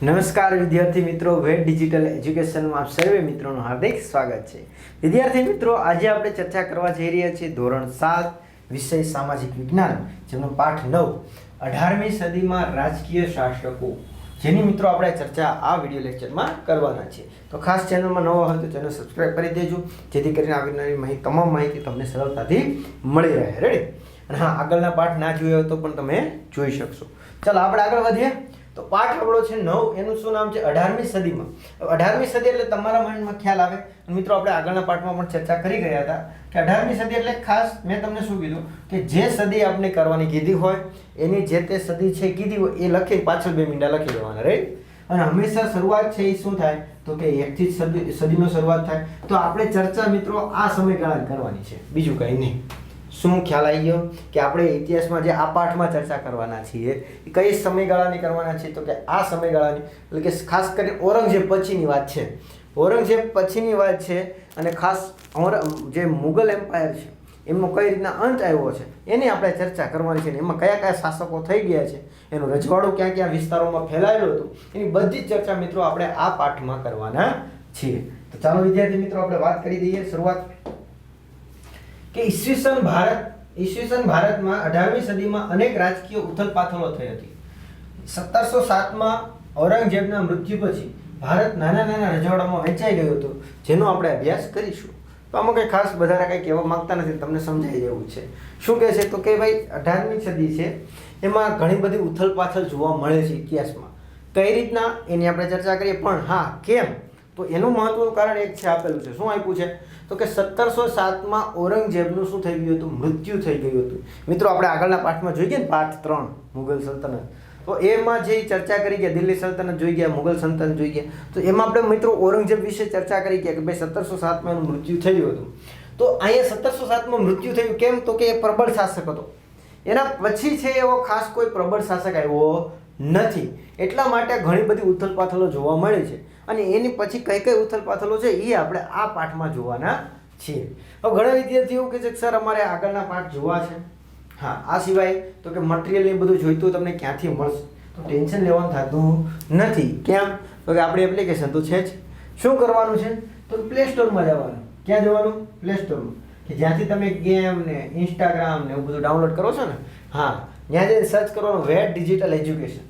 નમસ્કાર વિદ્યાર્થી મિત્રો, વેટ ડિજિટલ એજ્યુકેશનમાં આપ સર્વે મિત્રોનું હાર્દિક સ્વાગત છે. વિદ્યાર્થી મિત્રો, આજે આપણે ચર્ચા કરવા જઈ રહ્યા છીએ ધોરણ 7 વિષય સામાજિક વિજ્ઞાન, જેનો પાઠ 9 18મી સદીમાં રાજકીય શાસકો, જેની મિત્રો આપણે ચર્ચા આ વિડિયો લેક્ચરમાં કરવાના છે. તો ખાસ ચેનલમાં નવા હોય તો ચેનલ સબસ્ક્રાઇબ કરી દેજો, જેથી કરીને આવનારી તમામ માહિતી તમને સરળતાથી મળી રહે. રેડી? અને હા, આગળના પાઠ ના જોયો હોય તો પણ તમે જોઈ શકશો. ચાલો આપણે આગળ વધીએ. તો પાઠ આપણો છે 9, એનું શું નામ છે? 18મી સદીમાં. 18મી સદી એટલે તમારા માઇન્ડમાં ખ્યાલ આવે. મિત્રો, આપણે આગળના પાઠમાં પણ ચર્ચા કરી ગયા હતા કે 18મી સદી એટલે ખાસ મેં તમને શું કીધું કે જે સદી આપણે કરવાની કીધી હોય એની જે તે સદી છે કીધી હોય એ લખી પાછળ 2 મીંડા લખી દેવાના. રાઈટ? અને હંમેશા શરૂઆત છે એ શું થાય તો કે 1 થી સદીનો શરૂઆત થાય. તો આપણે ચર્ચા મિત્રો આ સમયગાળા કરવાની છે, બીજું કંઈ નહીં. શું ખ્યાલ આવી ગયો કે આપણે ઇતિહાસમાં જે આ પાઠમાં ચર્ચા કરવાના છીએ એ કઈ સમયગાળાની કરવાના છે? તો કે આ સમયગાળાની, એટલે કે ખાસ કરીને ઔરંગઝેબ પછીની વાત છે. ઔરંગઝેબ પછીની વાત છે અને ખાસ જે મુગલ એમ્પાયર છે એમનો કઈ રીતના અંત આવ્યો છે એની આપણે ચર્ચા કરવાની છે. એમાં કયા કયા શાસકો થઈ ગયા છે, એનું રજવાડું ક્યાં ક્યાં વિસ્તારોમાં ફેલાયેલું હતું, એની બધી જ ચર્ચા મિત્રો આપણે આ પાઠમાં કરવાના છીએ. તો ચાલો વિદ્યાર્થી મિત્રો, આપણે વાત કરી દઈએ. શરૂઆત કે ઈસવીસન ભારતમાં 18મી સદીમાં અનેક રાજકીય ઉથલપાથલો થઈ હતી. 1707માં ઔરંગઝેબના મૃત્યુ પછી ભારત નાના નાના રજવાડામાં વહેંચાઈ ગયું હતું, જેનો આપણે અભ્યાસ કરીશું. તો આમાં કંઈ ખાસ વધારે કંઈ કહેવા માંગતા નથી, તમને સમજાઈ દેવું છે. શું કહે છે તો કે ભાઈ 18મી સદી છે એમાં ઘણી બધી ઉથલપાથલ જોવા મળે છે ઇતિહાસમાં. કઈ રીતના એની આપણે ચર્ચા કરીએ, પણ હા કેમ, તો એનું મહત્વનું કારણ એક છે, આપેલું છે. શું આપ્યું છે તો કે 1707માં ઔરંગઝેબનું શું થઈ ગયું હતું? મૃત્યુ થઈ ગયું હતું. મિત્રો, આપણે આગળના પાઠમાં જોઈ ગયા ને, પાઠ 3 મુગલ સલ્તનત, તો એમાં જે ચર્ચા કરી ગયા, દિલ્હી સલ્તનત જોઈ ગયા, મુગલ સલ્તનત જોઈ ગયા, તો એમાં આપણે મિત્રો ઔરંગઝેબ વિશે ચર્ચા કરી ગયા કે ભાઈ 1707માં એનું મૃત્યુ થયું હતું. તો અહીંયા 1707માં મૃત્યુ થયું કેમ? તો કે એ પ્રબળ શાસક હતો. એના પછી છે એવો ખાસ કોઈ પ્રબળ શાસક આવ્યો નથી, એટલા માટે ઘણી બધી ઉથલપાથલો જોવા મળે છે. અને એની પછી કઈ કઈ ઉથલપાથલો છે એ આપણે આ પાઠમાં જોવાના છીએ. હવે ઘણા વિદ્યાર્થીઓ કહે છે કે સર અમારે આગળના પાઠ જોવા છે. હા, આ સિવાય તો કે મટીરિયલ એ બધું જોઈતું તમને ક્યાંથી મળશે? તો ટેન્શન લેવાનું થતું નથી. કેમ? તો કે આપણી એપ્લિકેશન તો છે જ. શું કરવાનું છે તો પ્લે સ્ટોરમાં જવાનું. ક્યાં જવાનું? પ્લે સ્ટોરમાં, કે જ્યાંથી તમે ગેમ ને ઇન્સ્ટાગ્રામ ને એવું બધું ડાઉનલોડ કરો છો ને. હા, ત્યાં જઈને સર્ચ કરવાનું વેટ ડિજિટલ એજ્યુકેશન.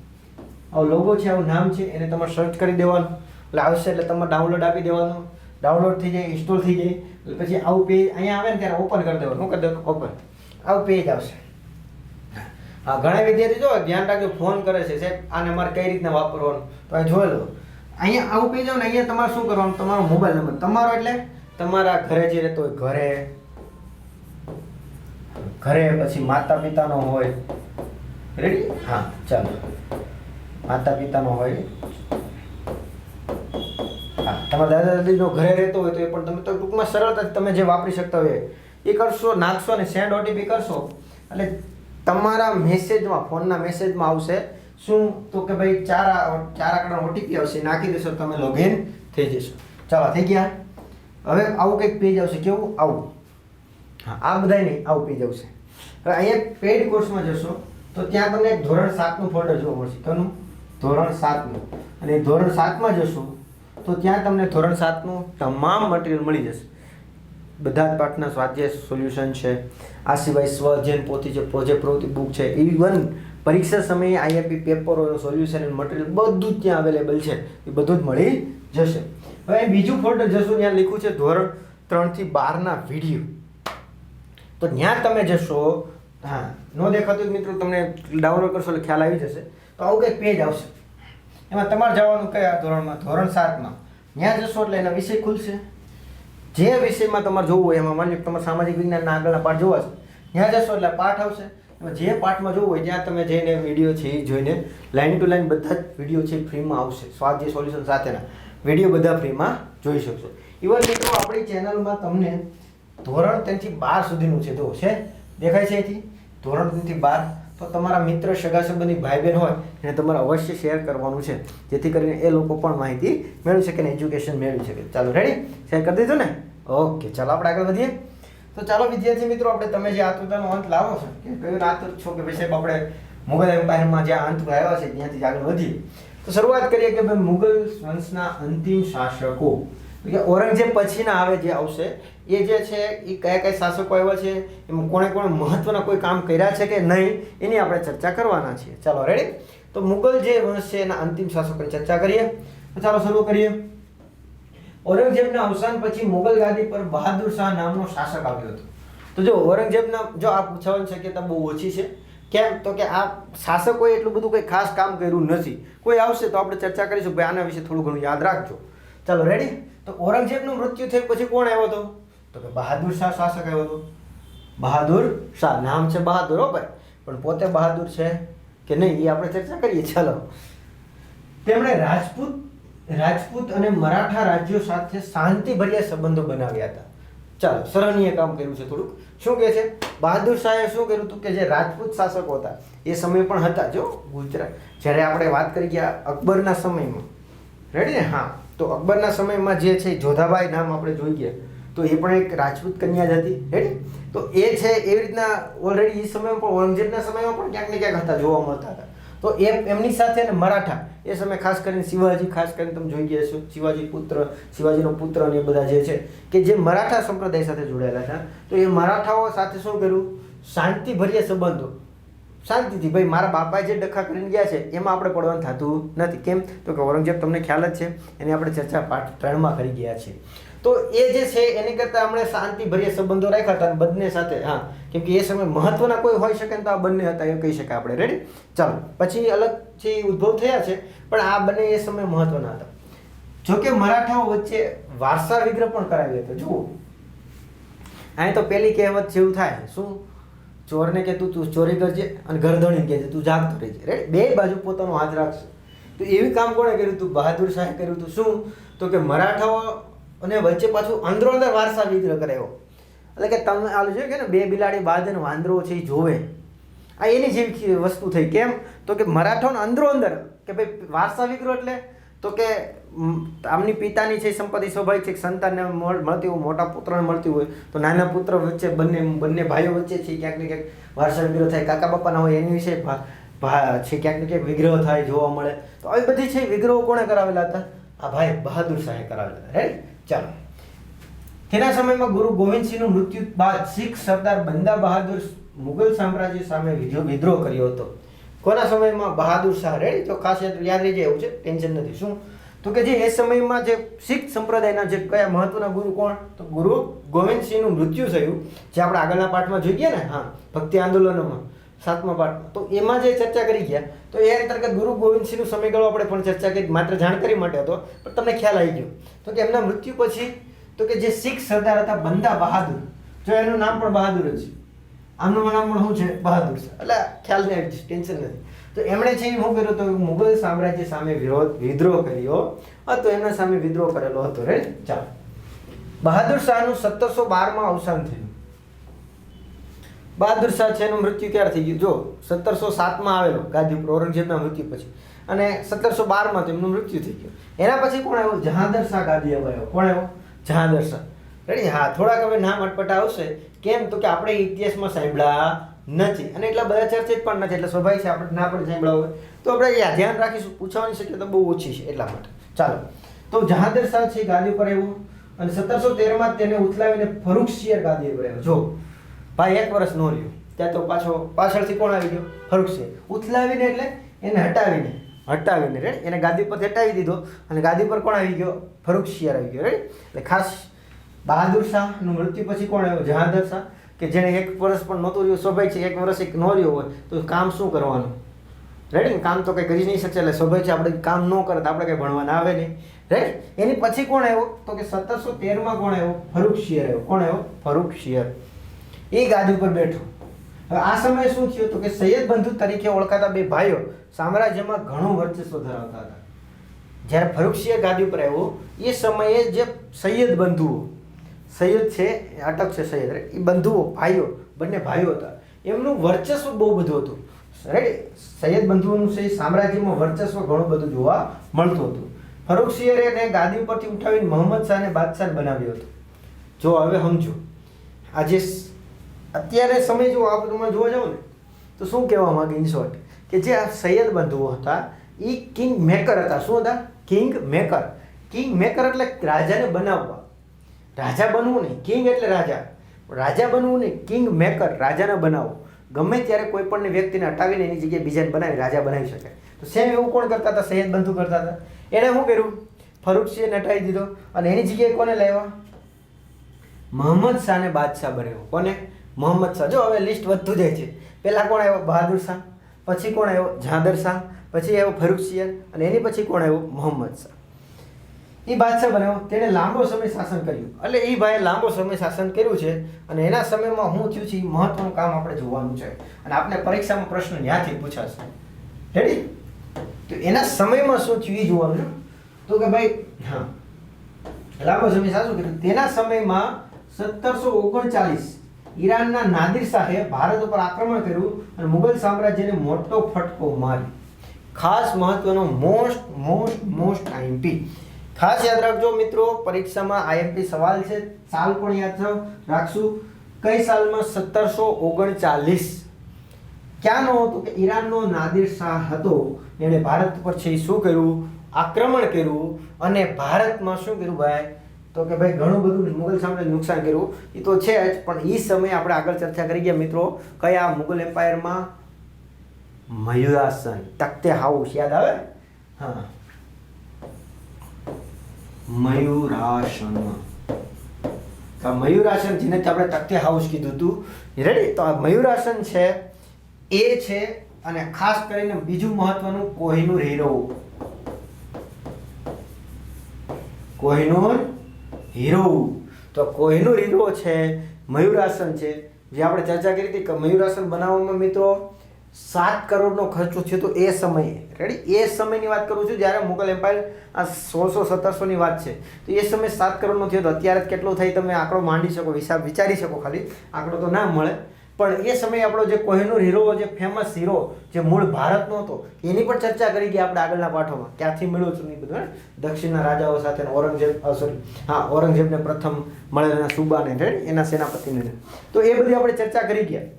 આવો લોગો છે, આવું નામ છે, એને તમારે સર્ચ કરી દેવાનું. એટલે આવશે એટલે તમારે ડાઉનલોડ આપી દેવાનું. ડાઉનલોડ થઈ જાય, ઇન્સ્ટોલ થઈ જાય, એટલે પછી આવું પેજ અહીંયા આવે ને ત્યારે ઓપન કરી દેવાનું. શું કરી દેવાનું? ઓપન. આવું પેજ આવશે. હા, ઘણા વિદ્યાર્થી જો ધ્યાન રાખજો, ફોન કરે છે સાહેબ આને મારે કઈ રીતના વાપરવાનું, તો આ જોઈ લો. અહીંયા આવું પેજ આવે ને, અહીંયા તમારે શું કરવાનું? તમારો મોબાઈલ નંબર, તમારો એટલે તમારા ઘરે જે રહેતો હોય ઘરે પછી માતા પિતાનો હોય. રેડી? હા, ચાલો. માતા પિતાનો હોય, હા, તમારા દાદા દાદીનો ઘરે રહેતો હોય તો એ પણ તમે તો ટૂંકમાં સરળતાથી તમે જે વાપરી શકતા હોય એ કરશો, નાખશો ને સેન્ડ ઓટીપી કરશો એટલે તમારા મેસેજમાં, ફોનના મેસેજમાં આવશે શું તો કે ભાઈ 4 આંકડાનો ઓટીપી આવશે. નાખી દેશો, તમે લોગિન થઈ જશો. ચાલો, થઈ ગયા. હવે આવું કંઈક પેજ આવશે. કેવું? આવું. હા, આ બધાય નહીં, આવું પેજ આવશે. હવે અહીંયા પેઇડ કોર્સમાં જશો તો ત્યાં તમને એક ધોરણ 7નું ફોલ્ડર જોવા મળશે. કોનું? ધોરણ 7નું. અને ધોરણ 7માં જશો તો ત્યાં તમને ધોરણ 7નું તમામ મટીરિયલ મળી જશે. બધા જ પાઠના સ્વાધ્યાય સોલ્યુશન છે. આ સિવાય સ્વઅધ્યયન પોથી છે, પ્રોજેક્ટ પ્રવૃત્તિ બુક છે, ઇવન પરીક્ષા સમયે આઈએમપી પેપરો, સોલ્યુશન અને મટીરિયલ બધું જ ત્યાં અવેલેબલ છે. એ બધું જ મળી જશે. હવે બીજું ફોલ્ડર જશો, ત્યાં લખ્યું છે ધોરણ 3 થી 12ના વિડીયો. તો ત્યાં તમે જશો, હા, ન દેખાતું મિત્રો તમને ડાઉનલોડ કરશો એટલે ખ્યાલ આવી જશે. તો આવું કંઈક પેજ આવશે. એમાં તમારે જવાનું કયા ધોરણમાં? ધોરણ 7માં. ત્યાં જશો એટલે એના વિષય ખુલશે. જે વિષયમાં તમારે જોવું હોય, એમાં માની લો તમારે સામાજિક વિજ્ઞાનના આગળના પાઠ જોવા છે, ત્યાં જશો એટલે પાઠ આવશે. એમાં જે પાઠમાં જોવું હોય ત્યાં તમે જઈને વિડીયો છે એ જોઈને લાઈન ટુ લાઈન બધા જ વિડીયો છે ફ્રીમાં આવશે. સ્વાધ્યાય સોલ્યુશન સાથેના વિડીયો બધા ફ્રીમાં જોઈ શકશો. ઇવન મિત્રો આપણી ચેનલમાં તમને ધોરણ 3 થી 12 સુધીનું છે. તો છે, દેખાય છે અહીંથી ધોરણ 3 થી 12. તો તમારા મિત્ર, સગા સંબંધી, ભાઈ બહેન હોય એને તમારે અવશ્ય શેર કરવાનું છે, જેથી કરીને એ લોકો પણ માહિતી મેળવી શકે ને એજ્યુકેશન મેળવી શકે. ચાલો, રેડી? શેર કરી દીધું ને? ઓકે, ચાલો આપણે આગળ વધીએ. તો ચાલો વિદ્યાર્થી મિત્રો, આપણે તમે જે આતુરતાનો અંત લાવો છો કે કયો આતુર છો કે ભાઈ સાહેબ આપણે મુગલ એમ્પાયરમાં જ્યાં અંત આવ્યા છે ત્યાંથી આગળ વધીએ. તો શરૂઆત કરીએ કે ભાઈ મુગલ વંશના અંતિમ શાસકો કે ઔરંગઝેબ પછીના આવે જે આવશે એ જે છે એ કયા કયા શાસકો આવ્યા છે, એમાં કોણે કોણે મહત્વના કોઈ કામ કર્યા છે કે નહીં એની આપણે ચર્ચા કરવાના છીએ. ચાલો રેડી. તો મુગલ જે વંશ છે એના અંતિમ શાસકોની ચર્ચા કરીએ. તો ચાલો શરૂ કરીએ. ઔરંગઝેબના અવસાન પછી મુગલ ગાદી પર બહાદુર શાહ નામનો શાસક આવ્યો હતો. તો જો ઔરંગઝેબના જો આ પૂછવાની શક્યતા બહુ ઓછી છે. કેમ તો કે આ શાસકોએ એટલું બધું કંઈ ખાસ કામ કર્યું નથી. કોઈ આવશે તો આપણે ચર્ચા કરીશું ભાઈ આના વિશે થોડું ઘણું યાદ રાખજો. ચાલો રેડી. તો ઔરંગઝેબનું મૃત્યુ થયું પછી કોણ આવ્યો હતો? તો કે બહાદુર શાહ શાસક આવ્યો હતો. બહાદુર શાહ નામ છે બહાદુર હો ભાઈ, પણ પોતે બહાદુર છે કે નહીં એ આપણે ચર્ચા કરીએ. ચાલો. તેમણે રાજપૂત અને મરાઠા રાજ્યો સાથે શાંતિભર્યા સંબંધો બનાવ્યા હતા. ચાલો સરાહનીય કામ કર્યું છે થોડુંક. શું કહે છે? બહાદુર શાહે શું કર્યું હતું કે જે રાજપૂત શાસકો હતા એ સમય પણ હતા. જો ગુજરાત જ્યારે આપણે વાત કરી ગયા અકબરના સમયમાં, રેડી ને? હા. તો અકબરના સમયમાં જે છે જોધાબાઈ નામ આપણે જોઈ ગયા, તો એ પણ એક રાજપૂત કન્યા જ હતી. રેડી. તો એ છે એવી રીતના ઓલરેડી એ સમયમાં પણ ઔરંગઝેબના સમયમાં પણ ક્યાંક ને ક્યાંક હતા, જોવા મળતા હતા. તો એમની સાથે ને મરાઠા એ સમય ખાસ કરીને શિવાજી, ખાસ કરીને તમે જોઈ ગયા છો શિવાજીનો પુત્ર અને એ બધા જે છે કે જે મરાઠા સંપ્રદાય સાથે જોડાયેલા હતા. તો એ મરાઠાઓ સાથે શું કર્યું? શાંતિભર્યા સંબંધો. શાંતિથી ભાઈ મારા બાપા જે ડખા કરીને ગયા છે એમાં આપણે પડવાનું થતું નથી. કેમ તો કે ઔરંગઝેબ તમને ખ્યાલ જ છે, એની આપણે ચર્ચા પાઠ 3 કરી ગયા છે. તો એ જે છે એની કરતાં આપણે શાંતિભર્યા સંબંધો રાખ્યા હતા બંને સાથે. હા, કેમ કે એ સમય મહત્વના કોઈ હોઈ શકે ને તો આ બંને હતા એ કહી શકાય આપણે. રેડી. ચાલો પછી અલગ છે ઉદ્ભવ થયા છે, પણ આ બંને એ સમય મહત્વના હતા. જોકે મરાઠાઓ વચ્ચે વારસા વિગ્રહ પણ કરાવ્યો હતો. જુઓ અહીં તો પેલી કહેવત જેવું થાય, શું? ચોરને કે તું ચોરી કરજે અને ગરદણી કહેજે તું જાગતો રહેજે. રેડી. બે બાજુ પોતાનો હાથ રાખશે. તો એવી કામ કોણે કર્યું હતું? બહાદુર શાહે કર્યું હતું. શું? તો કે મરાઠાઓ અને વચ્ચે પાછું અંદરો અંદર વારસા વિગ્રહ કરાવ્યો. એટલે કે તમે આલું છે કે ને બે બિલાડી બાદ વાંદરો છે એ જોવે, આ એની જેવી વસ્તુ થઈ. કેમ તો કે મરાઠાઓને અંદરો અંદર કે ભાઈ વારસા વિગ્રહ એટલે તો કે આમની પિતાની છે સંપત્તિ સ્વાભાવિક છે, સંતાનને મળતી હોય, મોટા પુત્રને મળતી હોય, તો નાના પુત્ર વચ્ચે બંને ભાઈઓ વચ્ચે છે ક્યાંક ને ક્યાંક વારસા વિગ્રહ થાય. કાકા બાપાના હોય એની વિશે છે ક્યાંક ને ક્યાંક વિગ્રહ થાય, જોવા મળે. તો આવી બધી છે વિગ્રહો કોણે કરાવેલા હતા? આ ભાઈ બહાદુર શાહે કરાવેલા હતા. રાઈટ. ચાલો. તેના સમયમાં ગુરુ ગોવિંદસિંહનું મૃત્યુ બાદ શીખ સરદાર બંદા બહાદુર મુગલ સામ્રાજ્ય સામે વિદ્રોહ કર્યો હતો. કોના સમયમાં? બહાદુર શાહ. રેડી. તો ખાસ યાદ રહી જાય એવું છે, ટેન્શન નથી. શું? તો કે જે એ સમયમાં જે શીખ સંપ્રદાયના જે કયા મહત્વના ગુરુ કોણ? તો ગુરુ ગોવિંદસિંહનું મૃત્યુ થયું, જે આપણે આગળના પાઠમાં જોઈ ગયા ને. હા, ભક્તિ આંદોલનોમાં 7મા પાઠમાં. તો એમાં જે ચર્ચા કરી ગયા, તો એ અંતર્ગત ગુરુ ગોવિંદસિંહનો સમયગાળો આપણે પણ ચર્ચા કરી, માત્ર જાણકારી માટે હતો, પણ તમને ખ્યાલ આવી ગયો. તો કે એમના મૃત્યુ પછી તો કે જે શીખ સરદાર હતા બંદા બહાદુર, જો એનું નામ પણ બહાદુર જ છે, આમનું નામ પણ શું છે? બહાદુર છે. એટલે ખ્યાલ નહીં આવી, ટેન્શન નથી. તો એમણે છે શું કર્યું? તો મુગલ સામ્રાજ્ય સામે વિદ્રોહ કર્યો હતો. એમના સામે વિદ્રોહ કરેલો હતો. રે. ચાલો. બહાદુર શાહનું 1712માં અવસાન થયું. બહાદુર શાહ છે એનું મૃત્યુ ક્યારે થઈ ગયું? જો 1707માં આવેલો ગાદી ઉપર ઔરંગઝેબના મૃત્યુ પછી, અને 1712માં તેમનું મૃત્યુ થઈ ગયું. એના પછી કોણ આવ્યો? જહાંગીર શાહ ગાદી આવ્યો. કોણ આવ્યો? જહાંગીર શાહ. રેડી. હા, થોડાક હવે નામ અટપટા આવશે. કેમ તો કે આપણે ઇતિહાસમાં સાંભળ્યા નથી અને એટલા બધા ચર્ચિત પણ નથી, એટલે સ્વાભાવિક છે આપણે ના પણ સાંભળ્યા હોય તો આપણે ધ્યાન રાખીશું. પૂછવાની શક્યતા બહુ ઓછી છે એટલા માટે. ચાલો. તો જહાંગીર શાહ છે ગાદી પર આવ્યો અને 1713માં તેને ઉથલાવીને ફરુખસિયર ગાદી પર આવ્યો. જો ભાઈ 1 વર્ષ નો રહ્યો ત્યાં તો પાછળથી કોણ આવી ગયો? ફરુખસિયર. ઉથલાવીને એટલે એને હટાવીને રેડી, એને ગાદી પરથી હટાવી દીધો અને ગાદી પર કોણ આવી ગયો? ફરુખસિયર આવી ગયો. રેડી. એટલે ખાસ બહાદુર શાહનું મૃત્યુ પછી કોણ આવ્યો? જહાંગીર શાહ, કે જેને 1 વર્ષ પણ નહોતું રહ્યું. સ્વાભાવિક છે 1 વર્ષ નો રહ્યો હોય તો કામ શું કરવાનું? રેડી. કામ તો કંઈ કરી નહીં શકશે, એટલે સ્વાભાવિક છે આપણે કામ ન કરે તો આપણે કંઈ ભણવાના આવે નહીં. રાઈટ. એની પછી કોણ આવ્યો? તો કે 1713માં કોણ આવ્યો? ફરુખસિયર આવ્યો. કોણ આવ્યો? ફરુખસિયર. એ ગાદી ઉપર બેઠો. હવે આ સમયે શું થયું? તો કે સૈયદ બંધુ તરીકે ઓળખાતા બે ભાઈઓ સામ્રાજ્યમાં ઘણું વર્ચસ્વ ધરાવતા હતા. જ્યારે ફરુખસિયર ગાદી ઉપર આવ્યો એ સમયે જે સૈયદ બંધુઓ, સૈયદ છે અટક છે સૈયદ, એ બંધુઓ ભાઈઓ, બંને ભાઈઓ હતા, એમનું વર્ચસ્વ બહુ બધું હતું. રાઈટ. સૈયદ બંધુઓનું છે સામ્રાજ્યમાં વર્ચસ્વ ઘણું બધું જોવા મળતું હતું. ફરુખસિયરે ગાદી ઉપરથી ઉઠાવીને મોહમ્મદ શાહને બાદશાહ બનાવ્યો હતો. જો હવે સમજો, આજે અત્યારે સમય જો આ બધુંમાં જોવા જાવ ને તો શું કહેવા માંગે ઇન શોર્ટ, કે જે આ સૈયદ બંધુઓ હતા એ કિંગ મેકર હતા. શું હતા? King maker. કિંગ મેકર એટલે રાજાને બનાવવા. રાજા બનવું નહીં, કિંગ એટલે રાજા. રાજા બનવું નહીં, કિંગ મેકર, રાજાને બનાવો. ગમે ત્યારે કોઈ પણ વ્યક્તિને હટાવીને એની જગ્યાએ બીજાને બનાવી રાજા બનાવી શકે. તો સેમ એવું કોણ કરતા હતા? સૈયદ બંધુ કરતા હતા. એણે શું કર્યું? ફરુખસિંહને હટાવી દીધો અને એની જગ્યાએ કોને લાવ્યા? મોહમ્મદ શાહને બાદશાહ બનાવ્યો. કોને? મોહમ્મદ શાહ. જો હવે લિસ્ટ વધતું જાય છે. પહેલાં કોણ આવ્યો? બહાદુર શાહ. પછી કોણ આવ્યો? જાદર શાહ. પછી આવ્યો ફરુખસિંહ અને એની પછી કોણ આવ્યો? મોહમ્મદ શાહ. એ બાદશાહ બનાવ્યો. તેણે લાંબો સમય શાસન કર્યું. એટલે એ ભાઈએ લાંબો સમય શાસન કર્યું છે અને એના સમયમાં શું થયું છે એ મહત્વનું કામ આપણે જોવાનું છે અને આપણે પરીક્ષામાં પ્રશ્ન ત્યાંથી પૂછાશે. રેડી? તો એના સમયમાં શું થયું એ જોવાનું છે. તો કે ભાઈ હા, લાંબો સમય શાસન કર્યું. તેના સમયમાં 1739 ઈરાનના નાદિર શાહે ભારત ઉપર આક્રમણ કર્યું અને મુગલ સામ્રાજ્યને મોટો ફટકો માર્યો. ખાસ મહત્વનો મોસ્ટ આઈએમપી. ખાસ યાદ રાખજો મિત્રો, પરીક્ષામાં આઈએમપી સવાલ છે. સાલ પણ યાદ રાખશું. કઈ સાલમાં? 1739. ક્યાંનો હતો? કે ઈરાનનો નાદિર શાહ હતો. એણે ભારત પર છે શું કર્યું? આક્રમણ કર્યું અને ભારતમાં શું કર્યું ભાઈ? તો કે ભાઈ ઘણું બધું મુગલ સામ્રાજ્ય નુકસાન કર્યું. એ તો છે જ, પણ એ સમયે આપણે આગળ ચર્ચા કરી ગયા મિત્રો. કયા મુગલ એમ્પાયરમાં? મયુરાસન, તખ્તે હાઉસ યાદ આવે? હા, મયુરાસન. મયુરાસન જેને આપણે તખ્તે હાઉસ કીધું હતું. રેડી? તો આ મયુરાસન છે એ છે. અને ખાસ કરીને બીજું મહત્વનું કોહિનૂર હીરો. કોહિનૂર હીરો. તો કોહિનૂર હીરો છે, મયુરાસન છે. જે આપણે ચર્ચા કરી હતી કે મયુરાસન બનાવવામાં મિત્રો 7 કરોડનો ખર્ચો થયો તો એ સમયે. રેડી? એ સમયની વાત કરું છું જ્યારે મુગલ એમ્પાયર આ 1600-1700ની વાત છે. તો એ સમયે 7 કરોડનો થયો તો અત્યારે કેટલો થાય તમે આંકડો માંડી શકો, હિસાબ વિચારી શકો. ખાલી આંકડો તો ના મળે, પણ એ સમયે આપણો જે કોહિનૂર હીરો, જે ફેમસ હીરો, જે મૂળ ભારતનો હતો, એની પણ ચર્ચા કરી ગયા આપણે આગળના પાઠોમાં. ક્યાંથી મળ્યો છું એ બધું. દક્ષિણના રાજાઓ સાથે ઔરંગઝેબને પ્રથમ મળેલા સુબાને, રેડી? એના સેનાપતિને. તો એ બધી આપણે ચર્ચા કરી ગયા.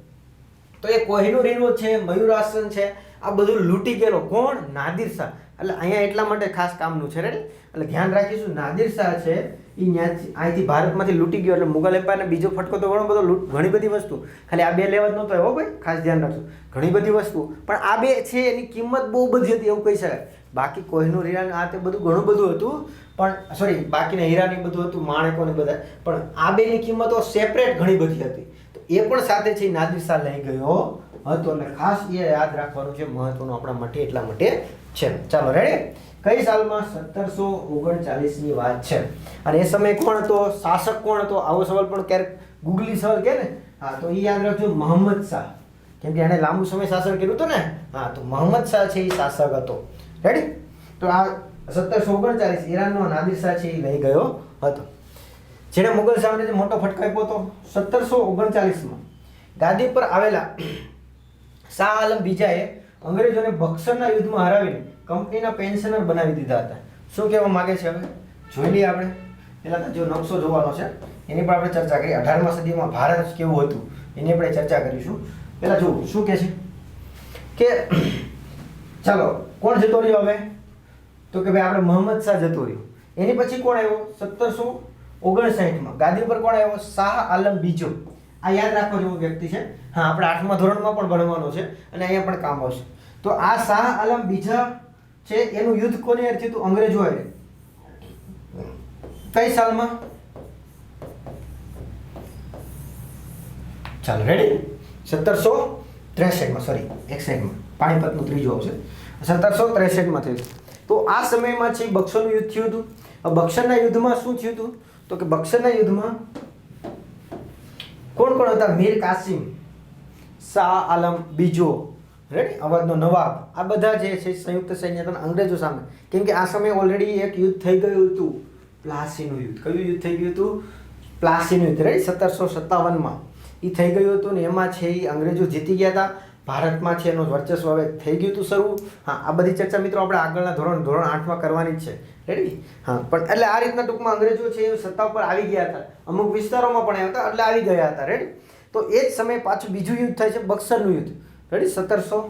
તો એ કોહિનૂર હીરો છે, મયુરાસન છે, આ બધું લૂંટી ગયેલો કોણ? નાદિર શાહ. એટલે અહીંયા એટલા માટે ખાસ કામનું છે. રેડી? એટલે ધ્યાન રાખીશું. નાદિર શાહ છે એ અહીંથી ભારતમાંથી લૂંટી ગયો. એટલે મુગલ એમ્પાયરને બીજો ફટકો તો ઘણો બધો ઘણી બધી વસ્તુ, ખાલી આ બે લેવા જ નહોતો આવ્યો ભાઈ, ખાસ ધ્યાન રાખજો. ઘણી બધી વસ્તુ, પણ આ બે છે એની કિંમત બહુ બધી હતી એવું કહી શકાય. બાકી કોહિનૂર હીરા આ તે બધું ઘણું બધું હતું, પણ સોરી બાકીના હીરાની બધું હતું, માણેકો ને બધા, પણ આ બેની કિંમતો સેપરેટ ઘણી બધી હતી. તો એ પણ સાથે છે નાદિર શાહ લઈ ગયો હતો. એટલે ખાસ એ યાદ રાખવાનું છે, મહત્વનું આપણા માટે એટલા માટે છે. ચાલો રેડી? કઈ સાલમાં? 1739ની વાત છે. અને એ સમયે કોણ હતો? શાસક કોણ હતો? આવો સવાલ પણ ક્યારેક ગૂગલી સવાલ કે ને, હા, તો એ યાદ રાખજો, મોહમ્મદ શાહ. કેમ કે એણે લાંબુ સમય શાસન કર્યું હતું ને. હા, તો મોહમ્મદ શાહ છે એ શાસક હતો. રેડી? તો આ 1739 ઈરાનનો નાદિર શાહ છે એ લઈ ગયો હતો. જેણે મુગલ સામ્રાજ્ય મોટો ફટકો આપ્યો હતો. 1739માં ગાદી પર આવેલા શાહ આલમ બીજાએ અંગ્રેજોને બક્સરના યુદ્ધમાં હરાવીને કંપનીના પેન્શનર બનાવી દીધા હતા. શું કહેવા માંગે છે હવે જોઈ લઈએ આપણે. પહેલાં તો જો નકશો જોવાનો છે એની પર આપણે ચર્ચા કરી. 18મી સદીમાં ભારત કેવું હતું એની આપણે ચર્ચા કરીશું. પહેલાં જો શું કહે છે કે ચાલો કોણ જતો રહ્યો હવે? તો કે ભાઈ આપણે મોહમ્મદ શાહ જતો રહ્યો. એની પછી કોણ આવ્યો? 1759માં ગાદી પર કોણ આવ્યો? શાહ આલમ બીજો. આ યાદ રાખવા જેવો વ્યક્તિ છે. હા, આપણે 8મા ધોરણમાં પણ ભણવાનો છે અને અહીંયા પણ કામ આવશે. તો આ શાહ આલમ બીજા છે એનું યુદ્ધ કોની હારે થયું હતું? અંગ્રેજો હારે. કઈ સાલમાં? ચાલો રેડી? 1763માં, સોરી 61માં, પાણીપતનું ત્રીજું આવશે. 1763માં થયું. તો આ સમયમાં છે બક્સરનું યુદ્ધ થયું હતું. બક્સરના યુદ્ધમાં શું થયું હતું? તો કે બક્સરના યુદ્ધમાં કોણ કોણ હતા? મીર કાસિમ, શાહ આલમ બીજો, રેડી? અવધનો નવાબ, આ બધા જે છે સંયુક્ત સૈન્ય હતા અંગ્રેજો સામે. કેમ કે આ સમયે ઓલરેડી એક યુદ્ધ થઈ ગયું હતું, પ્લાસીનું યુદ્ધ. કયું યુદ્ધ થઈ ગયું હતું? પ્લાસીનું યુદ્ધ. રેડી? 1757માં એ થઈ ગયું હતું ને એમાં છે એ અંગ્રેજો જીતી ગયા હતા. ભારતમાં છે એનું વર્ચસ્વ હવે થઈ ગયું હતું શરૂ. હા, આ બધી ચર્ચા મિત્રો આપણે આગળના ધોરણ 8માં કરવાની જ છે. રેડી? હા, પણ એટલે આ રીતના ટૂંકમાં અંગ્રેજો છે એ સત્તા ઉપર આવી ગયા હતા. અમુક વિસ્તારોમાં પણ આવ્યા હતા, એટલે આવી ગયા હતા. રેડી? તો એ જ સમયે પાછું બીજું યુદ્ધ થાય છે, બક્સરનું યુદ્ધ. રેડી? 1763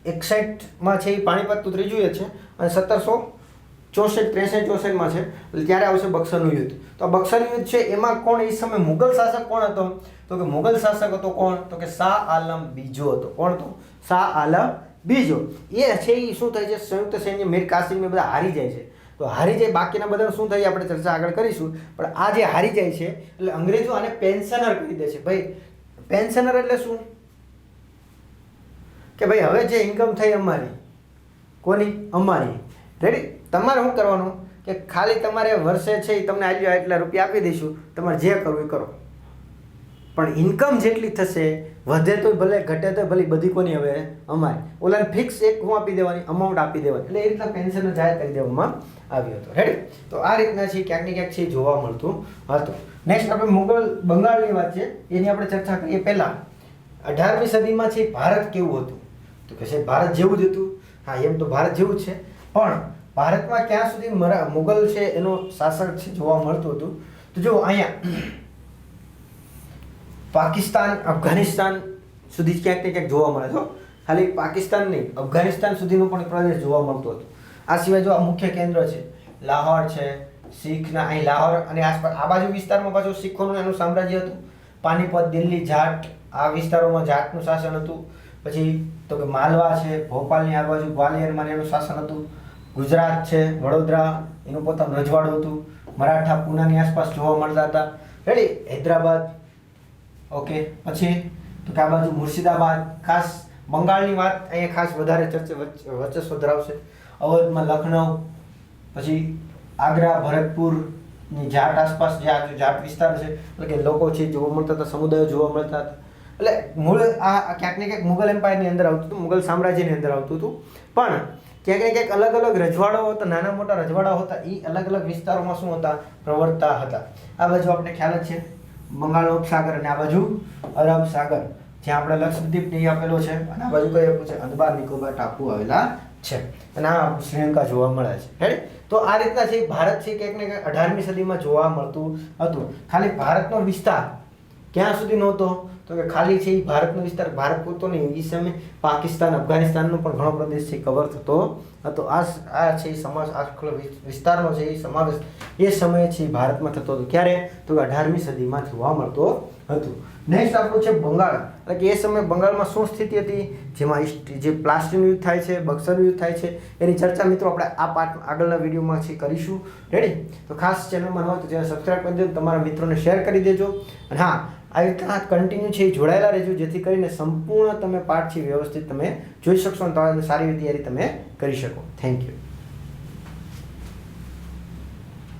61માં છે એ પાણીપતનું ત્રીજું યુદ્ધ છે અને 1764-63-64માં છે એટલે ત્યારે આવશે બક્સરનું યુદ્ધ. તો આ બક્સરનું યુદ્ધ છે એમાં કોણ એ સમયે મુગલ શાસક કોણ હતો? તો કે મુગલ શાસક હતો કોણ? તો કે શાહ આલમ બીજો હતો. કોણ હતો? શાહ આલમ બીજો. એ છે એ શું થાય છે, સંયુક્ત સૈન્ય મીર કાસિમ એ બધા હારી જાય છે. તો હારી જાય, બાકીના બધાનું શું થાય આપણે ચર્ચા આગળ કરીશું. પણ આ જે હારી જાય છે એટલે અંગ્રેજો આને પેન્શનર કહી દે છે. ભાઈ પેન્શનર એટલે શું કે ભાઈ હવે જે ઇન્કમ થઈ અમારી, કોની? અમારી. રેડી? તમારે શું કરવાનું કે ખાલી તમારે વર્ષે છે એ તમને આલ્યો એટલા રૂપિયા આપી દઈશું, તમારે જે કરવું એ કરો, પણ ઇન્કમ જેટલી થશે વધે તો ભલે ઘટે તો ભલે બધી કોની હવે અમારી. ઓલાને ફિક્સ એક હું આપી દેવાની અમાઉન્ટ આપી દેવાની. એટલે એ રીતના પેન્શનનો જાહેર કરી દેવામાં આવ્યો હતો. રેડી? તો આ રીતના છે ક્યાંક ને ક્યાંક છે જોવા મળતું હતું. નેક્સ્ટ આપણે મુગલ બંગાળની વાત છે એની આપણે ચર્ચા કરીએ. પહેલા 18મી સદીમાં છે ભારત કેવું હતું? તો કે છે ભારત જેવું જ હતું. હા, એમ તો ભારત જેવું જ છે, પણ ભારતમાં ક્યાં સુધી મુગલ છે એનો શાસક છે જોવા મળતું હતું? તો જો અહીંયા પાકિસ્તાન, અફઘાનિસ્તાન સુધી ક્યાંક ને ક્યાંક જોવા મળે છે. ખાલી પાકિસ્તાન નહીં, અફઘાનિસ્તાન સુધીનો પણ પ્રદેશ જોવા મળતો હતો. આ સિવાય જો આ મુખ્ય કેન્દ્ર છે લાહોર છે, શીખના અહીં લાહોર અને આસપાસ આ બાજુ વિસ્તારમાં પાછું શીખોનું એનું સામ્રાજ્ય હતું. પાનીપત, દિલ્હી, જાટ આ વિસ્તારોમાં જાટનું શાસન હતું. પછી તો કે માલવા છે, ભોપાલની આ બાજુ ગ્વાલિયરમાં એનું શાસન હતું. ગુજરાત છે, વડોદરા એનું પોતાનું રજવાડું હતું. મરાઠા પૂનાની આસપાસ જોવા મળતા હતા. રેડી? હૈદરાબાદ. ઓકે, પછી તો કે આ બાજુ મુર્શિદાબાદ. ખાસ બંગાળની વાત અહીંયા ખાસ વધારે વર્ચસ્વ ધરાવશે. અવધમાં લખનઉ, પછી આગ્રા, ભરતપુરની જાટ આસપાસ જે જાટ વિસ્તાર છે એટલે કે લોકો છે જોવા મળતા હતા, સમુદાયો જોવા મળતા હતા. એટલે મૂળ આ ક્યાંક ને ક્યાંક મુગલ એમ્પાયરની અંદર આવતું હતું, મુગલ સામ્રાજ્યની અંદર આવતું હતું. પણ ક્યાંક ને ક્યાંક અલગ અલગ રજવાડાઓ હતા, નાના મોટા રજવાડાઓ હતા, એ અલગ અલગ વિસ્તારોમાં શું હતા? પ્રવર્તતા હતા. આ બાજુ આપણે ખ્યાલ જ છે બંગાળ ઉપસાગર અને આ બાજુ અરબ સાગર, જ્યાં આપણે લક્ષદ્વીપ ને આપેલો છે, અને આ બાજુ કઈ આપ્યું છે? અંદમાન નિકોબાર ટાપુ આવેલા છે, અને આ શ્રીલંકા જોવા મળે છે. હેડ? તો આ રીતના છે ભારત છે ક્યાંક ને ક્યાંક 18મી સદીમાં જોવા મળતું હતું. ખાલી ભારતનો વિસ્તાર ક્યાં સુધી નહોતો? તો કે ખાલી છે એ ભારતનો વિસ્તાર ભારત પૂરતો નહીં, એ સમયે પાકિસ્તાન, અફઘાનિસ્તાનનો પણ ઘણો પ્રદેશ છે કવર થતો હતો. આ છે સમાજ આખો વિસ્તારનો છે એ સમાવેશ એ સમયે છે ભારતમાં થતો હતો. ક્યારે? તો કે 18મી સદીમાં જોવા મળતો હતું. નેક્સ્ટ આપણું છે બંગાળ. એટલે કે એ સમયે બંગાળમાં શું સ્થિતિ હતી? જેમાં જે પ્લાસીનું યુદ્ધ થાય છે, બક્સરનું યુદ્ધ થાય છે, એની ચર્ચા મિત્રો આપણે આ પાર્ટ આગળના વિડીયોમાં છે કરીશું. રેડી? તો ખાસ ચેનલમાં ન હોય તો ચેનલ સબસ્ક્રાઈબ કરી દેજો, તમારા મિત્રોને શેર કરી દેજો. અને હા, આવી રીતના કન્ટિન્યુ છે જોડાયેલા રહેજો, જેથી કરીને સંપૂર્ણ તમે પાઠ છે વ્યવસ્થિત તમે જોઈ શકશો અને તમારે સારી એવી તૈયારી તમે કરી શકો. Thank you.